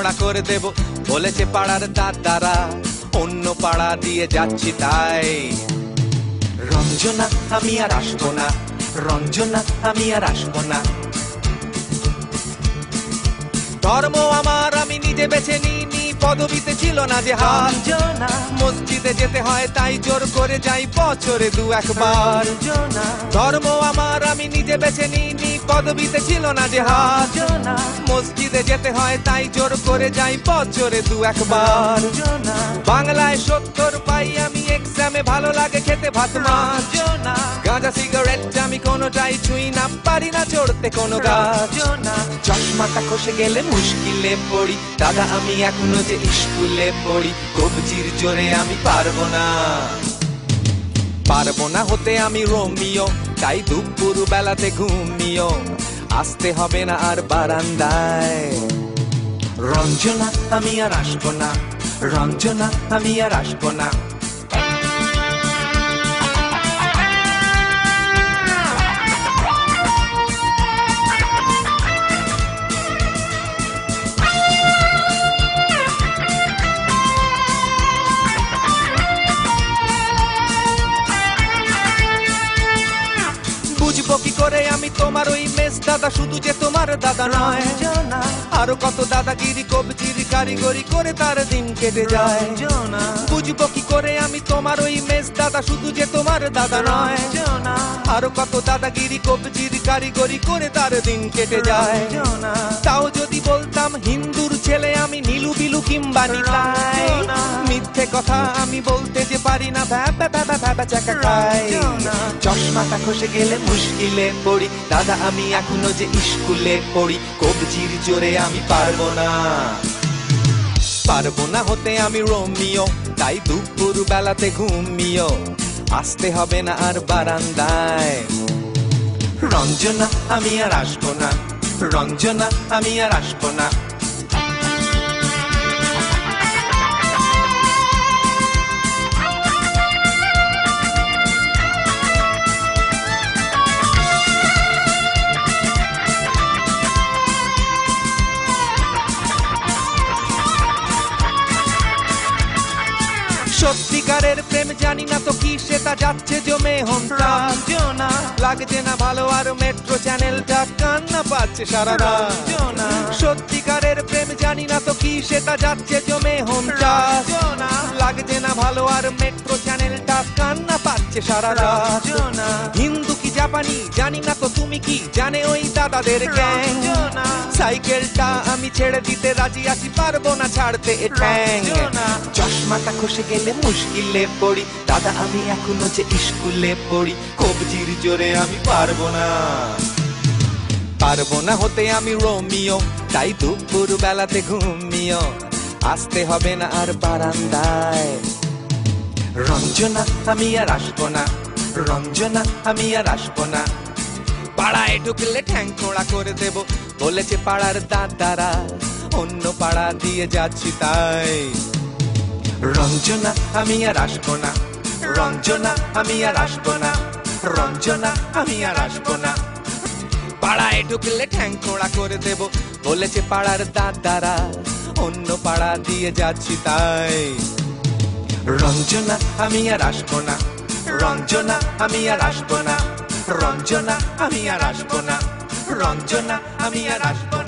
খোঁড়া করে দেব বলেছে পাড়ার দাদারা, অন্য পাড়া দিয়ে যাচ্ছি তাই। রঞ্জনা আমি আর আসবো না, রঞ্জনা আমি আর আসবো না। ধর্ম আমার আমি নিজে বেছে নিইনি, পদবিতে ছিল না যে হাত। মসজিদে যেতে হয় তাই জোর করে যাই বছরে দু একবার। ধর্ম আমার আমি নিজে বেছে নিইনি, পদবিতে ছিল না যে হাত। মসজিদে যেতে হয় তাই জোর করে যাই বছরে দু একবার। বাংলায় 70 পাই আমি এক্সামে, ভালো লাগে খেতে ভাত মাছ। গাঁজা সিগারেট আমি কোনোটাই ছুঁই না, পারি না চড়তে কোনো গাছ। চশমাটা খসে গেলে মুশকিলে পড়ি, দাদা আমি এখনো যে স্কুলে পড়ি। কবজির জোরে আমি পারবো না, পারবো না হতে আমি রোমিও, তাই দুপুর বেলাতে ঘুমিও। আসতে হবে না আর বারান্দায়। রঞ্জনা আমি আর আসবো না, রঞ্জনা আমি আর আসবো না। বুঝবো কি করে আমি তোমার ওই মেস দাদা, শুধু যে তোমার দাদা নয়, আরো কত দাদাগিরি কবজির কারিগরি করে তার দিন কেটে যায়। বুঝবো কি করে আমি তোমার ওই মেস দাদা, শুধু যে তোমার দাদা নয়, আরো কত দাদাগিরি কবজির কারিগরি করে তার দিন কেটে যায়। তাও যদি বলতাম হিন্দুর ছেলে আমি, নীলু বিলু কিংবা নিতাই। মিথ্যে কথা আমি বলতে যে পারি না, ভ্যাপা ভ্যাপা ভ্যাপা চাকা খাই। চশমাটা খসে গেলে মুশকিলে পড়ি, দাদা আমি এখনো যে স্কুলে পড়ি। কবজির জোরে আমি পারবো না, পারবো না হতে আমি রোমিও, তাই দুপুর বেলাতে ঘুমিও। আসতে হবে না আর বারান্দায়। রঞ্জনা আমি আর আসবো না, রঞ্জনা আমি আর আসবো না। সত্যিকারের প্রেম জানি না তো কি, সেটা যাচ্ছে জমে হন্তা। লাগছে না ভালো আর মেট্রো চ্যানেলটা কান্না পাচ্ছে সারা রাত। সত্যিকারের প্রেম জানি না তো কি, সেটা যাচ্ছে জমে হন্তা। লাগছে না ভালো আর মেট্রো চ্যানেলটা কান্না পাচ্ছে সারা রাত। হিন্দু কি জাপানি জানি না তো, তুমি কি জানে ওই দাদাদের গ্যাং? সাইকেলটা আমি ছেড়ে দিতে রাজি আছি, পারবো না ছাড়তে এ ঠ্যাং। চশমাটা খসে গেলে মুশকিলে পড়ি, দাদা আমি এখনো যে স্কুলে পড়ি। কবজির জোরে আমি পারবো না, পারবো না হতে আমি রোমিও, তাই দুপুর বেলাতে ঘুমিও। আসতে হবে না আর বারান্দায়। রঞ্জনা আমি আর আসবো না, রঞ্জনা আমি আর আসবো না। পাড়ায় ঢুকলে ঠ্যাং খোঁড়া করে দেব বলেছে পাড়ার দাদারা, অন্য পাড়া দিয়ে যাচ্ছি তাই। রঞ্জনা আমি আর আসবো না, রঞ্জনা আমি আর আসবো না, রঞ্জনা আমি আর আসবো না। পাড়ায় ঢুকলে ঠ্যাং খোঁড়া করে দেব বলেছে পাড়ার দাদারা, অন্য পাড়া দিয়ে যাচ্ছি তাই। রঞ্জনা আমি আর আসবো না, রঞ্জনা আমি আর আসবো না, রঞ্জনা আমি আর আসবো না, রঞ্জনা আমি আর আসবো না।